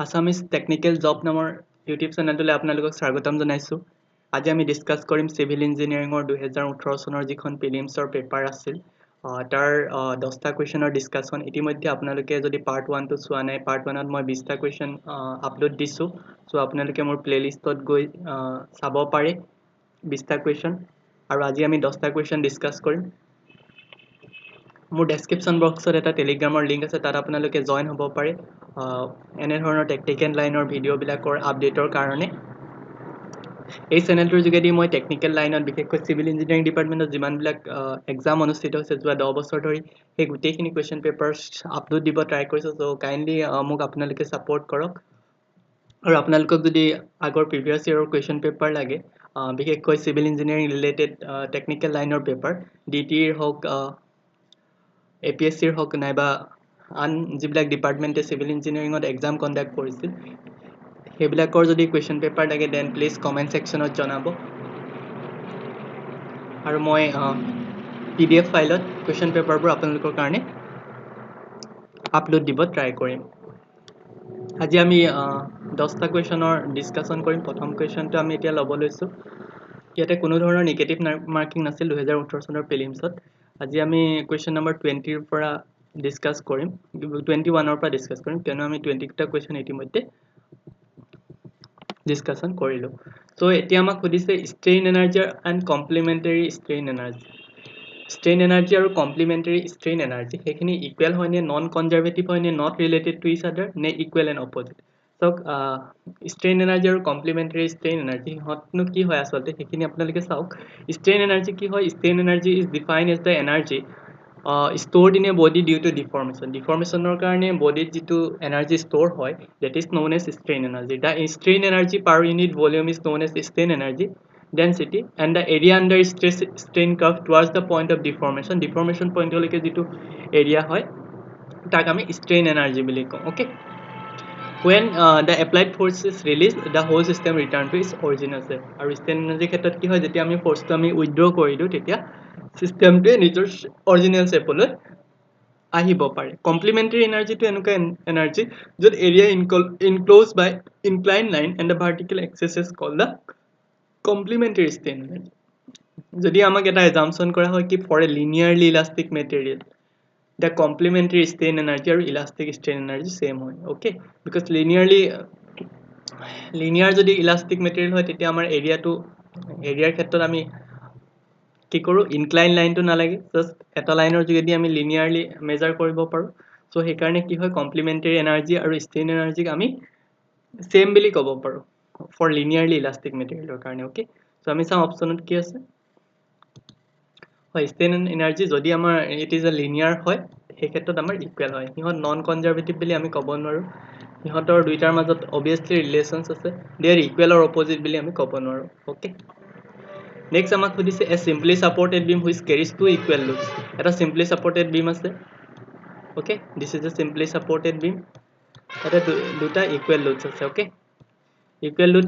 Assamese Technical Job নামৰ YouTube চেনেলটোলৈ আপোনালোকক স্বাগতম জনাইছো। আজি আমি ডিসকাস কৰিম সিভিল ইঞ্জিনিয়াৰিংৰ 2018 চনৰ যিখন প্ৰিলিমছৰ পেপাৰ আছিল তাৰ 10টা কোৱেশ্যনৰ ডিসকাশন। ইতিমধ্যে আপোনালোকে যদি পাৰ্ট 1 টো চোৱা নাই, পাৰ্ট 1 ত মই 20টা কোৱেশ্যন আপলোড দিছো। সো আপোনালোকে মোৰ প্লেলিষ্টত গৈ চাব পাৰে 20টা কোৱেশ্যন, আৰু আজি আমি 10টা কোৱেশ্যন ডিসকাস কৰিম। মোৰ ডেসক্ৰিপশন বক্সত এটা টেলিগ্ৰামৰ লিংক আছে, তাত আপোনালোকে জয়েন হ'ব পাৰে এনে ধৰণৰ টেকনিক্যাল লাইনৰ ভিডিঅ'বিলাকৰ আপডেটৰ কাৰণে। এই চেনেলটোৰ যোগেদি মই টেকনিক্যাল লাইনত বিশেষকৈ সিভিল ইঞ্জিনিয়াৰিং ডিপাৰ্টমেণ্টত যিমানবিলাক এক্সাম অনুষ্ঠিত হৈছে যোৱা 10 বছৰ ধৰি, সেই গোটেইখিনি কুৱেশ্যন পেপাৰ্ছ আপলোড দিব ট্ৰাই কৰিছোঁ। চ' কাইণ্ডলি মোক আপোনালোকে ছাপোৰ্ট কৰক। আৰু আপোনালোকক যদি আগৰ প্ৰিভিয়াছ ইয়েৰৰ কুৱেশ্যন পেপাৰ লাগে, বিশেষকৈ সিভিল ইঞ্জিনিয়াৰিং ৰিলেটেড টেকনিক্যাল লাইনৰ পেপাৰ, ডিটিৰ হওক APSCৰ হওক নাইবা আন যিবিলাক ডিপাৰ্টমেণ্টে সিভিল ইঞ্জিনিয়াৰিঙত এক্সাম কণ্ডাক্ট কৰিছিল, সেইবিলাকৰ যদি কুৱেশ্যন পেপাৰ লাগে দেন প্লিজ কমেণ্ট ছেকশ্যনত জনাব, আৰু মই PDF ফাইলত কুৱেশ্যন পেপাৰবোৰ আপোনালোকৰ কাৰণে আপলোড দিব ট্ৰাই কৰিম। আজি আমি 10টা কুৱেশ্যনৰ ডিসকাশন কৰিম। প্ৰথম কুৱেশ্যনটো আমি এতিয়া ল'ব লৈছোঁ। ইয়াতে কোনো ধৰণৰ নিগেটিভ মাৰ্কিং নাছিল 2018 চনৰ প্ৰিলিমছত। আজি আমি কুৱেশ্যন নম্বৰ 20ৰ পৰা ডিসকাস কৰিম, 21ৰ পৰা ডিসকাস কৰিম, কিয়নো আমি 20টা কুৱেশ্যন ইতিমধ্যে ডিসকাশন কৰিলোঁ। সো এতিয়া আমাক সুধিছে strain energy and complementary strain energy. Strain energy আৰু কমপ্লিমেণ্টাৰী ষ্ট্ৰেইন এনাৰ্জি সেইখিনি ইকুৱেল হয় নে, নন কনজাৰভেটিভ হয় নে, নট ৰিলেটেড টু ইচ আদাৰ, নে ইকুৱেল এণ্ড অপজিট। চাওক, ষ্ট্ৰেইন এনাৰ্জি আৰু কমপ্লিমেণ্টাৰী ষ্ট্ৰেইন এনাৰ্জি সিহঁতনো কি হয় আচলতে সেইখিনি আপোনালোকে চাওক। ষ্ট্ৰেইন এনাৰ্জি কি হয়? Strain energy is defined as the energy stored in a body due to deformation. Deformationৰ কাৰণে বডিত যিটো এনাৰ্জি ষ্ট'ৰ হয়, that is known as strain energy. The strain energy per unit volume is known as strain energy density, and the area under stress strain curve towards the point of deformation. Deformation point লৈকে যিটো area হয় তাক আমি strain energy বুলি কওঁ। Okay, when the applied force is released, the whole system return to its original shape. আৰু strain energy ক্ষেত্ৰত কি হয়, যেতিয়া আমি ফৰ্চটো আমি উইথড্ৰ কৰি দিওঁ তেতিয়া সিস্টেমটোৱে নিজৰ অৰিজিনেল শেপলৈ আহিব পাৰে। কমপ্লিমেণ্টাৰী এনাৰ্জিটো এনেকুৱা এনাৰ্জি য'ত area enclose by incline line and the vertical axis is called the complementary strain energy. যদি আমাক এটা এজাম্পশ্যন কৰা হয় কি for a linearly elastic material, the complementary strain energy আৰু ইলাষ্টিক ষ্ট্ৰেইন এনাৰ্জি সেম হয়। অ'কে, বিকজ লিনিয়াৰ যদি elastic material হয় তেতিয়া আমাৰ এৰিয়াৰ ক্ষেত্ৰত আমি কি কৰোঁ, ইনক্লাইন লাইনটো নালাগে, জাষ্ট এটা লাইনৰ যোগেদি আমি লিনিয়াৰলি মেজাৰ কৰিব পাৰোঁ। চ' সেইকাৰণে কি হয়, কমপ্লিমেণ্টাৰী এনাৰ্জি আৰু ষ্ট্ৰেইন এনাৰ্জিক আমি সেম বুলি ক'ব পাৰোঁ ফৰ লিনিয়াৰলি ইলাষ্টিক মেটেৰিয়েলৰ কাৰণে। অ'কে, চ' আমি চাওঁ অপশ্যনত কি আছে। হয়, ষ্ট্ৰেইন এনাৰ্জি যদি আমাৰ ইট ইজ এ লিনিয়াৰ হয় সেই ক্ষেত্ৰত আমাৰ ইকুৱেল হয়। সিহঁত নন কনজাৰভেটিভ বুলি আমি ক'ব নোৱাৰোঁ, সিহঁতৰ দুইটাৰ মাজত অবভিয়াছলি ৰিলেশ্যনছ আছে, they are equal or opposite বুলি আমি ক'ব নোৱাৰোঁ। অ'কে, নেক্সট আমাক সুধিছে a simply supported beam which carries two equal loads. এটা চিম্পলি ছাপৰ্টেড বিম আছে। Okay, this is a simply supported beam. এটা দুটা ইকুৱেল লোডছ আছে। অ'কে, ইকুৱেল লোড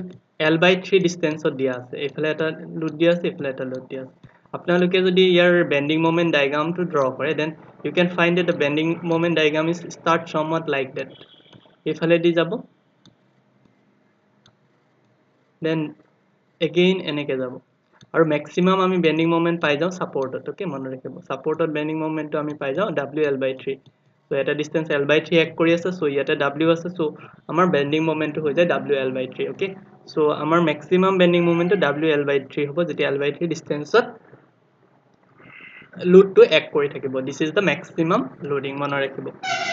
L/3 ডিষ্টেঞ্চত দিয়া আছে, এইফালে এটা লোড দিয়া আছে, এইফালে এটা লোড দিয়া আছে। আপোনালোকে যদি ইয়াৰ বেণ্ডিং মোমেণ্ট ডায়াগ্ৰামটো ড্ৰ কৰে then you can find that the bending moment diagram is start somewhat like that. এইফালে দি যাব দেন এগেইন এনেকৈ যাব, আৰু মেক্সিমাম আমি বেণ্ডিং মোমেণ্ট পাই যাওঁ ছাপৰ্টত। অ'কে, মনত ৰাখিব, ছাপৰ্টত বেণ্ডিং মোমেণ্টটো আমি পাই যাওঁ WL/3। চ' এটা ডিষ্টেঞ্চ L/3 এক কৰি আছে, চ' ইয়াতে W আছে, চ' আমাৰ বেণ্ডিং মোমেণ্টটো হৈ যায় WL/3। অ'কে, চ' আমাৰ মেক্সিমাম বেণ্ডিং মোমেণ্টটো WL/3 হ'ব যেতিয়া L/3 ডিষ্টেঞ্চত লোডটো এক কৰি থাকিব। This is the maximum loading, মনত ৰাখিব।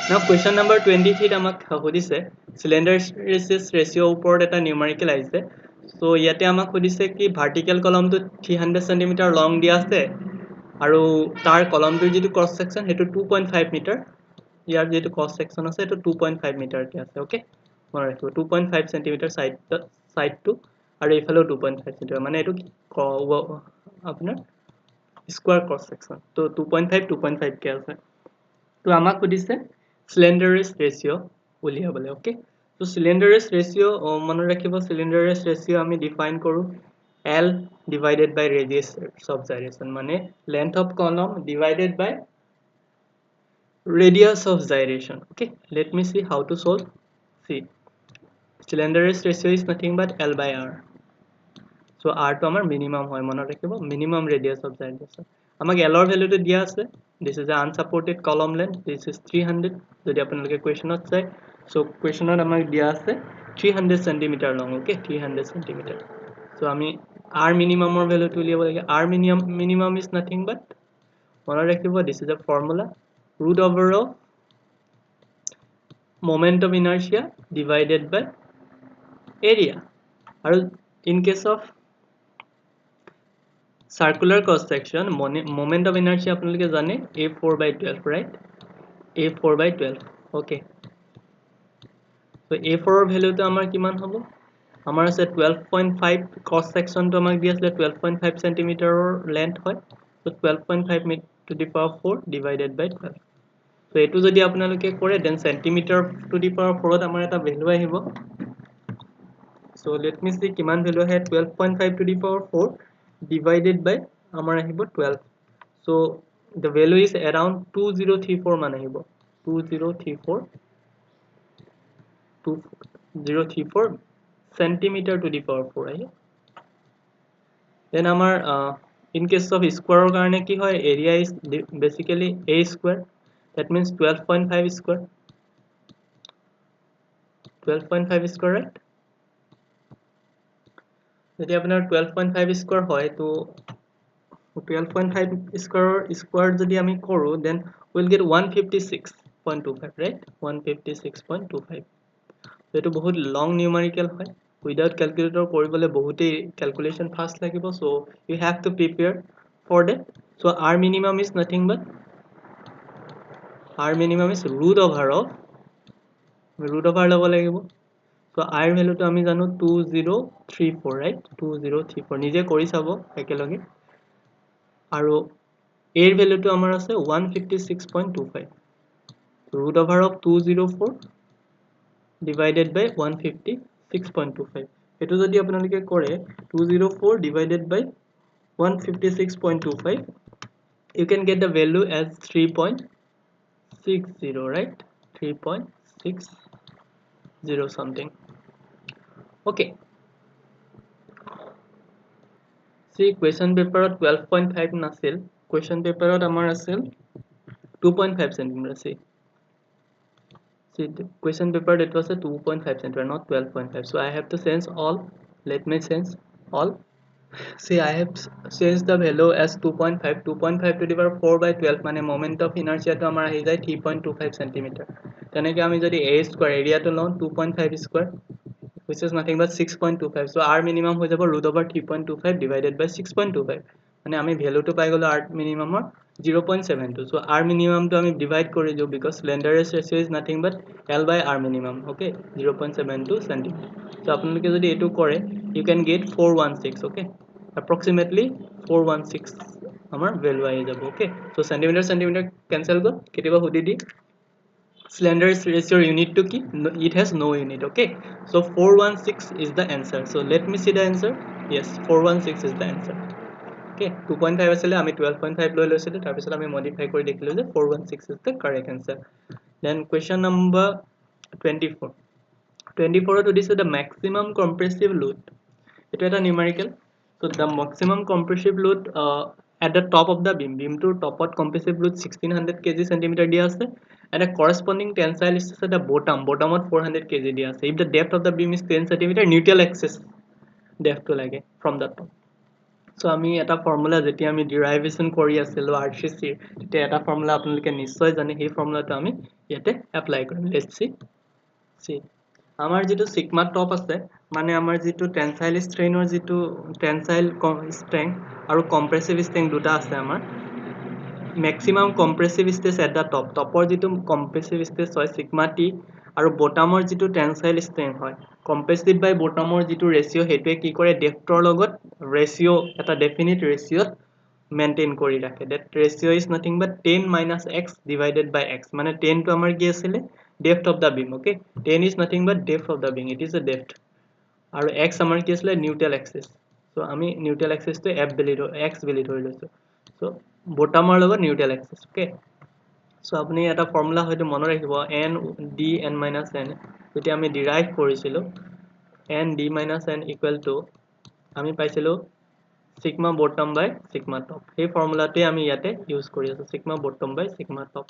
নাও কুৱেশ্যন নম্বৰ 23 আমাক সুধিছে চিলিণ্ডাৰ ৰেচিঅ'ৰ ওপৰত এটা নিউমাৰিকেল আহিছে। চ' ইয়াতে আমাক সুধিছে কি ভাৰ্টিকেল কলমটো 300 চেণ্টিমিটাৰ লং দিয়া আছে, আৰু তাৰ কলমটোৰ যিটো ক্ৰছ ছেকশ্যন সেইটো 2.5 মিটাৰ, ইয়াৰ যিটো ক্ৰছ ছেকশ্যন আছে সেইটো 2.5 মিটাৰতে আছে। অ'কে, মনত ৰাখিব 2.5 চেণ্টিমিটাৰ ছাইডটো, আৰু এইফালেও 2.5 চেণ্টিমিটাৰ, মানে এইটো আপোনাৰ স্কোৱাৰ ক্ৰছ ছেকশ্যন। তো 2.5 কে আছে। তো আমাক সুধিছে চিলিণ্ডাৰেজ ৰেচিঅ' উলিয়াবলৈ। অ'কে, তো চিলিণ্ডাৰেজ ৰেচিঅ' মনত ৰাখিব, চিলিণ্ডাৰেজ ৰেচিঅ' আমি ডিফাইন কৰোঁ L divided by radius of gyration, মানে length of column divided by radius of gyration. Okay, let me see how to solve. See, Slenderest ratio is nothing but L by R. So R to our minimum hoy mone rakhibo minimum radius of gyration. Amak L or value to dia ase. This is the unsupported column length. This is 300. Jodi apunaloke question ot chai. So question ot amak dia ase 300 cm long. Okay, 300 cm. So ami R minimum or value to liabo lage. R minimum is nothing but mone rakhibo. This is the formula, root over of moment of inertia divided by area. Or in case of circular cross section, moment of inertia apnaloke jane A4 by 12, right? A4 by 12. Okay. So A4 value to amar kiman hobo? Amar ase 12.5 cross section to amak di asle 12.5 cm length hoy. So 12.5 to the power 4 divided by 12. So etu jodi apnaloke kore then centimeter to the power 4 ot amar eta value ahibo. So let me see kiman value hai 12.5 to the power 4 divided by amar ahibo 12. So the value is around 2034 man ahibo. 2034 centimeter to the power 4 ahi. Then amar in case of square karone ki hoy area is basically a square. That means 12.5 square. 12.5 square, right? যদি আপোনাৰ 12.5 square হয় তো 12.5 square যদি আমি কৰো then we'll get 156.25, right? 156.25. so এটো বহুত long numerical হয় without calculator কৰিবলে বহুতেই calculation fast লাগিব, so you have to prepare for that. So r minimum is nothing but root over লব লাগিব. So r value to ami jano 2034, right? 2034 nije kori sabo ekeloge. Aru a value to amar ase 156.25. root over of 204 divided by 156.25. etu jodi apnaloke kore 204 divided by 156.25, you can get the value as 3.60, right? 3.60 something. Okay. See question paper 12.5 nasil. Question paper amar asil 2.5 cm. See the question paper it was a 2.5 cm, not 12.5. So I have to change all. Let me change all. See I have changed the value as 2.5. 2.5 to the power 4 by 12 mane moment of inertia to amar ahi jay 3.25 cm. Teneke ami jodi a square area to lon 2.5 square, which is nothing but 6.25. So r minimum ho jabo root over 3.25 divided by 6.25. মানে আমি value to পাই গলো r minimum 0.72. So r minimum to আমি divide কৰি দিও because slenderest ratio is nothing but l by r minimum. Okay, 0.72 cm. So আপোনালোকে যদি এটো কৰে you can get 416. Okay, approximately 416 আমাৰ value আহি যাব. Okay, so centimeter cancel go কেতিয়াবা হুদি দি slenderest ratio unit to key, it has no unit. Okay, so 416 is the answer. So let me see the answer. Yes, 416 is the answer. Okay, 2.5 asile ami 12.5 loi loisile tar pisot ami modify kori dekhilo je 416 is the correct answer. Then question number 24 to this is the maximum compressive load. It is a numerical. So the maximum compressive load at the top of the beam to top of compressive load 1600 kg centimeter dia ase, and a corresponding tensile is at the bottom of 400 kg dia ase. If the depth of the beam is 10 cm, neutral axis depth to lage from the top. So ami eta formula jeti ami derivation kori asilo RCC te eta formula apnaloke nishoy jane he formula to ami yete apply korim. Let's see amar jitu sigma top ase mane amar jitu tensile strain or jitu tensile strength aru compressive strength duta ase amar. Maximum compressive stress at the top or jitu compressive stress hoy sigma t aru bottom or jitu tensile strength hoy compressive by bottom or jitu ratio hetue ki kore depth or logot ratio eta definite ratio maintain kori rakhe. That ratio is nothing but 10 minus x divided by x. Mane 10 to amar ki asile depth of the beam. Okay, 10 is nothing but depth of the beam, it is a depth. Aru x amar ki asile neutral axis. So ami neutral axis to f value x value dhori loisu. So bottom or logot neutral axis. Okay, so apni eta formula hoyto mone rakhibo n d n minus n jeti ami derive korisilo n d minus n equal to আমি পাইছিলো sigma bottom by sigma top এই ফৰ্মুলাটোৱে আমি ইয়াতে use কৰি আছো sigma bottom by sigma top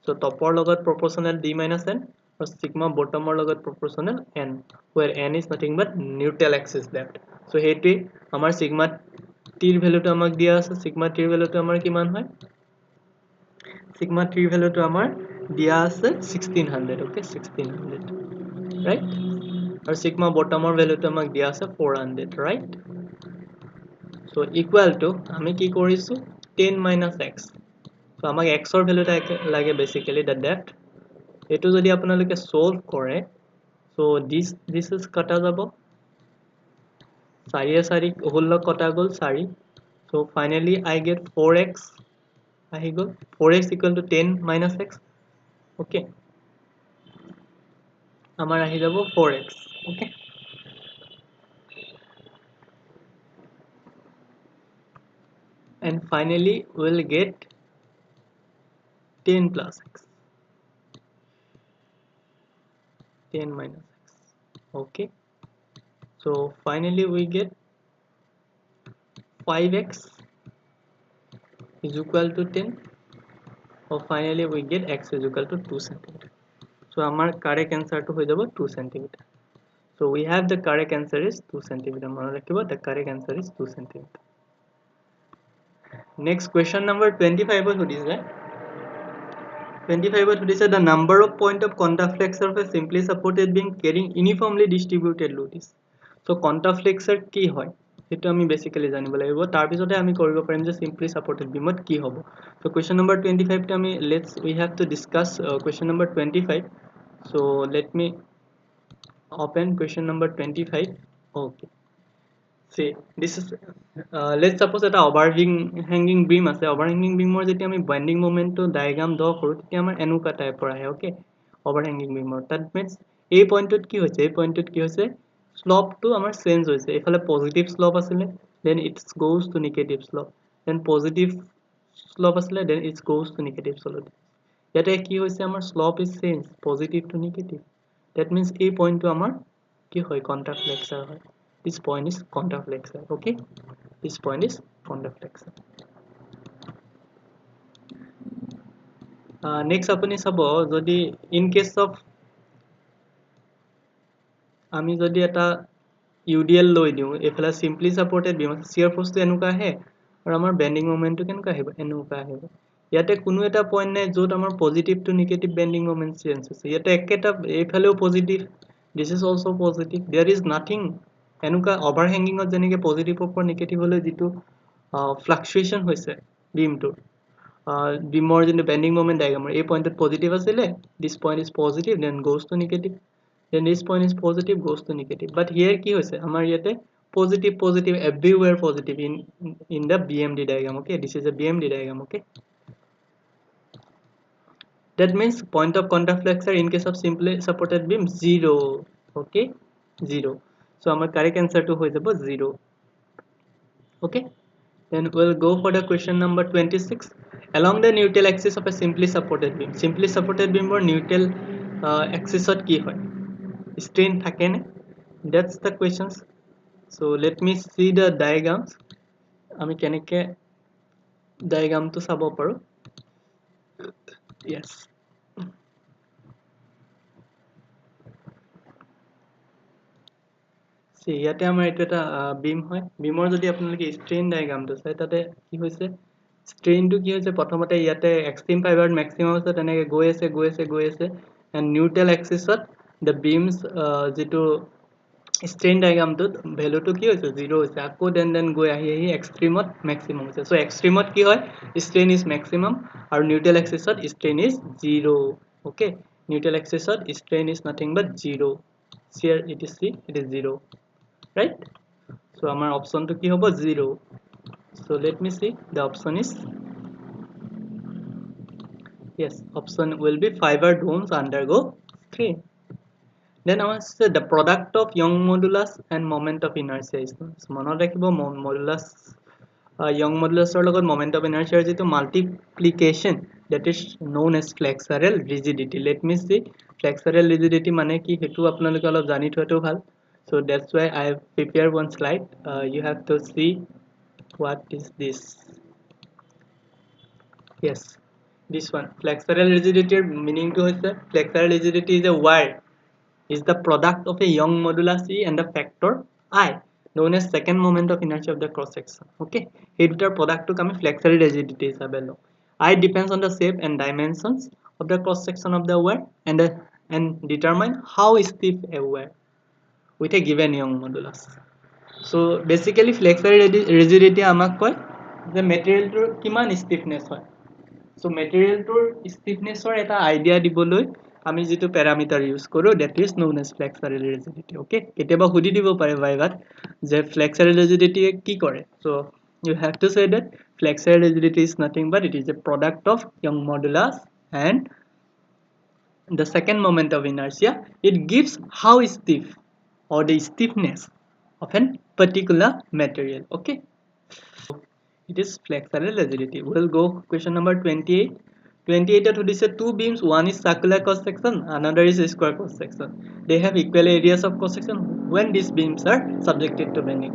so topৰ লগত proportional d minus n or sigma bottomৰ লগত proportional n where n is nothing but neutral axis left so হেইটোৱে আমাৰ sigma t ৰ ভ্যালুটো আমাক দিয়া আছে sigma t ৰ ভ্যালুটো আমাৰ কিমান হয় sigma t ৰ ভ্যালুটো আমাৰ দিয়া আছে 1600 okay 1600 right और sigma bottom or value to amak dia ase 400 right so equal to ami ki korisu 10 minus x so amak x or value ta lage basically the depth etu jodi apunaloke solve kore so this is kata jabo 4 4 whole kata gol 4 so finally I get 4x ahi gol 4x equal to 10 minus x okay amar ahi jabo 4x okay and finally we'll get 10 plus x 10 minus x okay so finally we get 5x is equal to 10 or finally we get x is equal to 2 cm so our correct answer to hoye jabo 2 cm so we have the correct answer is 2 cm mone rakhibo the correct answer is 2 cm next question number 25 what is that 25 what is the number of point of contra-flexure of a simply supported beam carrying uniformly distributed load is so contra-flexure ki hoy etu ami basically janibo lagibo tar pisote ami koribo parim je simply supported beam ot ki hobo so question number 25 to ami we have to discuss question number 25 so let me open question number 25 okay see this is let's suppose eta overhanging beam ase overhanging beam or jeti ami bending moment to diagram draw koru teti amar enuka type or ahe okay overhanging beam or that means a point tot ki hoise a point tot ki hoise slope to amar change hoise efale positive slope asile then it goes to negative slope then positive slope asile then it goes to negative slope yate ki hoise amar slope is change positive to negative that means a point to amar ki hoy contra-flexure hoy this point is contra-flexure okay this point is contra-flexure next apuni sabo jodi in case of আমি যদি এটা UDL লৈ দিও এফালে simply supported beam shear force to enuka ahe और amar bending moment to kenuka ahibo enuka ahibo ইয়াতে কোনো এটা পয়েন্ট নাই যত আমাৰ positive to negative bending moment change হৈছে ইয়াতে একেটা এফালেও positive this is also positive there is nothing enuka overhanging ot jenike positive or negative hole jitu fluctuation hoise beam to beam or jene bending moment diagram a point at positive asile this point is positive then goes to negative then this point is positive goes to negative but here ki hoise amar yate positive everywhere positive in the BMD diagram okay this is a BMD diagram okay that means point of contra-flexure in case of simply supported beam 0 okay 0 so our correct answer to hoye jabo 0 okay then we'll go for the question number 26 along the neutral axis of a simply supported beam or neutral axis ot ki hoy strain thake ne that's the questions so let me see the diagrams ami keneke diagram to sabo paru yes see yate amar etu eta beam hoy beam or jodi apnaloke strain diagram to sai tate ki hoise strain to ki hoise prothomote yate extreme fiber maximum ase teneke goi ase and neutral axis ot the beams jitu strain diagram to value to ki hoise 0 hoise akko then goi ahi extreme ot maximum hoise so extreme ot ki hoy strain is maximum or neutral axis ot strain is 0 okay neutral axis ot strain is nothing but 0 here it is 0 right so our option to ki hobo 0 so let me see the option is yes option will be fiber domes undergo strain then our the product of young modulus and moment of inertia is monot rakhibo modulus young modulus or logot moment of inertia jitu multiplication that is known as flexural rigidity let me see flexural rigidity mane ki hetu apnaloke olop jani thoeto bhal So that's why I have prepared one slide. You have to see what is this. Yes, this one. Flexural rigidity meaning to is flexural rigidity is a wire is the product of a young modulus E and the factor I, known as second moment of inertia of the cross section. Okay, here product to come flexural rigidity is available. I depends on the shape and dimensions of the cross section of the wire and determine how stiff a wire with a given young modulus. So basically flexural rigidity amak koy the material to kiman stiffness hoy. So material to stiffness or eta idea diboloi আমি যেটো parameter use কৰো that is known as flexural rigidity. Okay, কেতিয়াবা হুদি দিব পাৰে ভাইভাত যে flexural rigidity কি কৰে. So you have to say that flexural rigidity is nothing but it is a product of young modulus and the second moment of inertia. It gives how stiff or the stiffness of a particular material. Okay, it is flexural rigidity. We'll go question number 28. 28 to this two beams, one is circular cross section, another is square cross section. They have equal areas of cross section when these beams are subjected to bending.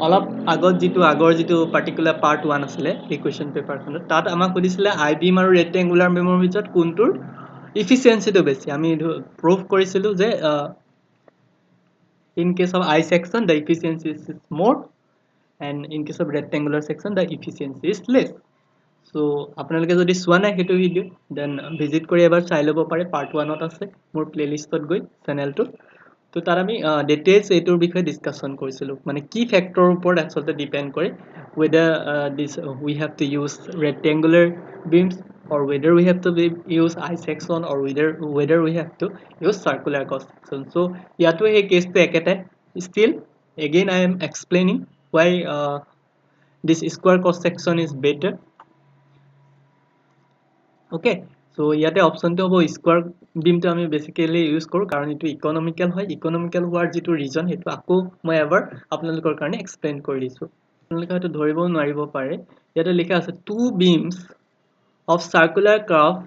অলপ আগত যেটো আগৰ যেটো particular part 1 আছিল এই question পেপাৰখনত তাত আমাক সুধিছিলে আই বিম আৰু ৰেক্টেঙ্গুলাৰ বিমৰ ভিতৰত কোনটোৰ ইফিসিয়েন্সিটো বেছি আমি প্ৰুভ কৰিছিলো যে in case of I section the efficiency is more and in case of rectangular section the efficiency is less. So আপোনালোকে যদি সোৱা নাই হেতু ভিডিও দেন ভিজিট কৰি এবাৰ চাই লব পাৰে পাৰ্ট 1 ত আছে মোৰ প্লেলিষ্টত গৈ চেনেলটো তো তাৰ আমি ডিটেইলস এটোৰ বিষয়ে ডিসকাশন কৰিছিলো মানে কি ফ্যাক্টৰৰ ওপৰত আসলে ডিপেন্ড কৰে whether this we have to use rectangular beams or whether we have to use I section or whether we have to use circular cross section. So ইয়াতো এই কেসটো একেটাই still again I am explaining why this square cross section is better. Okay, so ইয়াতে অপশনটো হ'ব square বিমটো আমি basically use কৰো কাৰণ এটো economical হয় ইকোনমিক্যাল হোৱাৰ যেটো ৰিজন হেতু আকৌ মই এবাৰ আপোনালোকৰ কাৰণে এক্সপ্লেইন কৰি দিছো আপোনালোকে হয়তো ধৰিব নোৱাৰিব পাৰে ইয়াতে লিখা আছে two beams of circular curve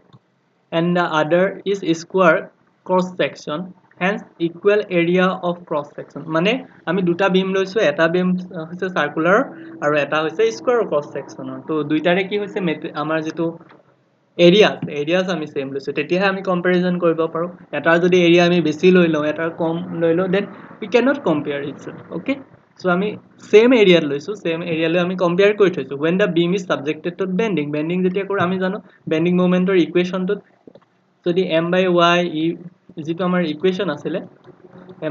and the other is square cross section hence equal area of cross section মানে আমি দুটা বিম লৈছো এটা বিম হৈছে সার্কুলার আৰু এটা হৈছে স্কয়াৰ ক্ৰস সেকশনৰ তো দুইটাৰে কি হৈছে আমাৰ যেটো areas আমি সেম লৈছো তেতিয়াহে আমি কম্পাৰিজন কৰিব পাৰো এটাৰ যদি এৰিয়া আমি বেছি লৈ লওঁ এটাৰ কম লৈ লওঁ then we cannot compare it. Okay, so আমি সেম এৰিয়া লৈছো সেম এৰিয়া লৈ আমি কম্পেয়াৰ কৰি থৈছো when the beam is subjected to bending যেতিয়া কৰো আমি জানো বেন্ডিং মোমেন্টৰ ইকুৱেশনটো যদি m by y e যেটো আমাৰ ইকুৱেশন আছিল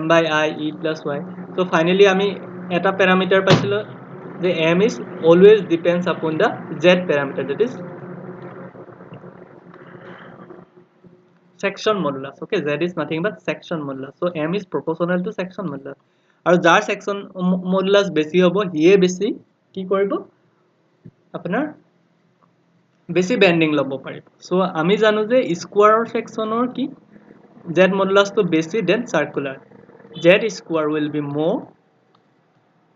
m by I e plus y so finally আমি এটা প্যাৰামিটাৰ পাইছিলো যে m is always depends upon the z parameter that is section modulus. Okay, z is nothing but section modulus. So m is proportional to section modulus. আৰু যাৰ section modulus বেছি হ'ব হিয়ে বেছি কি কৰিব আপোনাৰ বেছি বেন্ডিং লব পাৰিব সো আমি জানো যে স্কয়াৰ সেকশনৰ কি z modulus to বেছি then circular z square will be more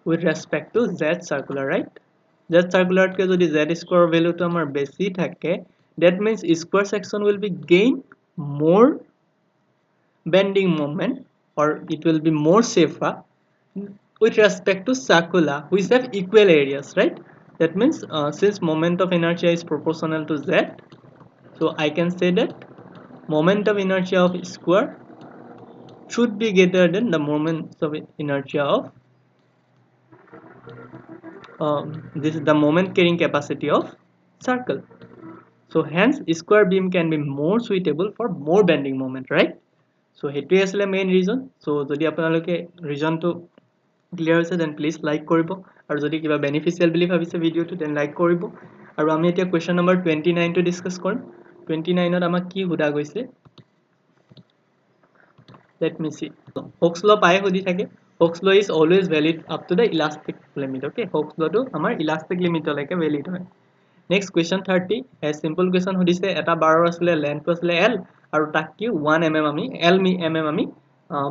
with respect to z circular, right? z circular কে যদি z square value to আমাৰ বেছি থাকে that means square section will be gain more bending moment or it will be more safer with respect to circular which have equal areas, right? That means since moment of inertia is proportional to z so I can say that moment of inertia of square should be greater than the moment of inertia of this is the moment carrying capacity of circle. So hence square beam can be more suitable for more bending moment, right? So হেতুই আসলে main reason. So যদি আপোনালোকে reason to clear হৈছে then please like কৰিব আৰু যদি কিবা beneficial বুলি ভাবিছে ভিডিওটো then like কৰিব আৰু আমি এতিয়া question number 29 টো ডিসকাস কৰিম 29 ত আমাক কি হুদা গৈছে let me see. Hooke's law পাই হুদি থাকে Hooke's law is always valid up to the elastic limit. Okay, Hooke's law to আমাৰ elastic limit লৈকে valid হয়. Next question 30 a simple question hodise eta bar asile length asile l aru tak ki 1 mm ami l mm ami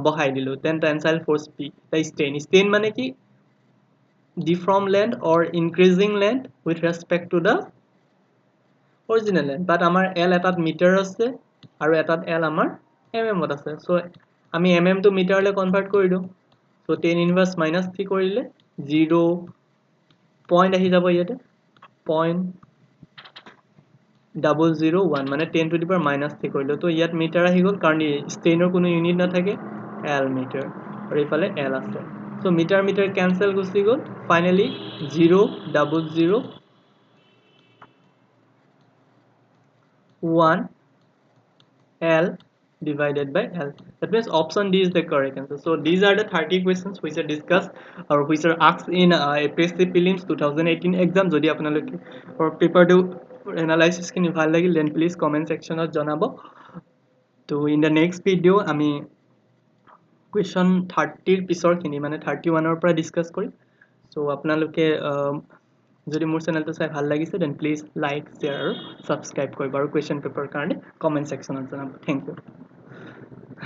bahai dilu then tensile force p the strain mane ki deform length or increasing length with respect to the original length but amar l etat meter ase aru etat l amar mm ot ase so ami mm to meter le convert kori do So tan inverse minus 3 কৰিলে 0 point আহি যাব ইয়াতে 0.001 মানে 10 to the power minus 3 কৰিলে তো ইয়াত metre আহি গল কাৰণ ষ্টেইনৰ কোনো ইউনিট নাথাকে L মিটাৰ আৰু ইফালে L আছে so মিটাৰ মিটাৰ ক্যান্সেল গুচি গল finally 0.001 L divided by L. That means option D is the correct answer. So these are the 30 questions which are discussed or which are asked in APSC Prelims 2018 exam. Jodi apnaloke or paper to analysis kini bhal lagil then please comment section ot janabo. So in the next video ami question 30 pisor kini mane 31 or pora discuss kori. So apnaloke যদি মোৰ চেনেলটো চাই ভাল লাগিছে then please like share আৰু subscribe কৰিবা আৰু question paper কাৰণে কমেন্ট সেকশনত জনাবা থ্যাংক ইউ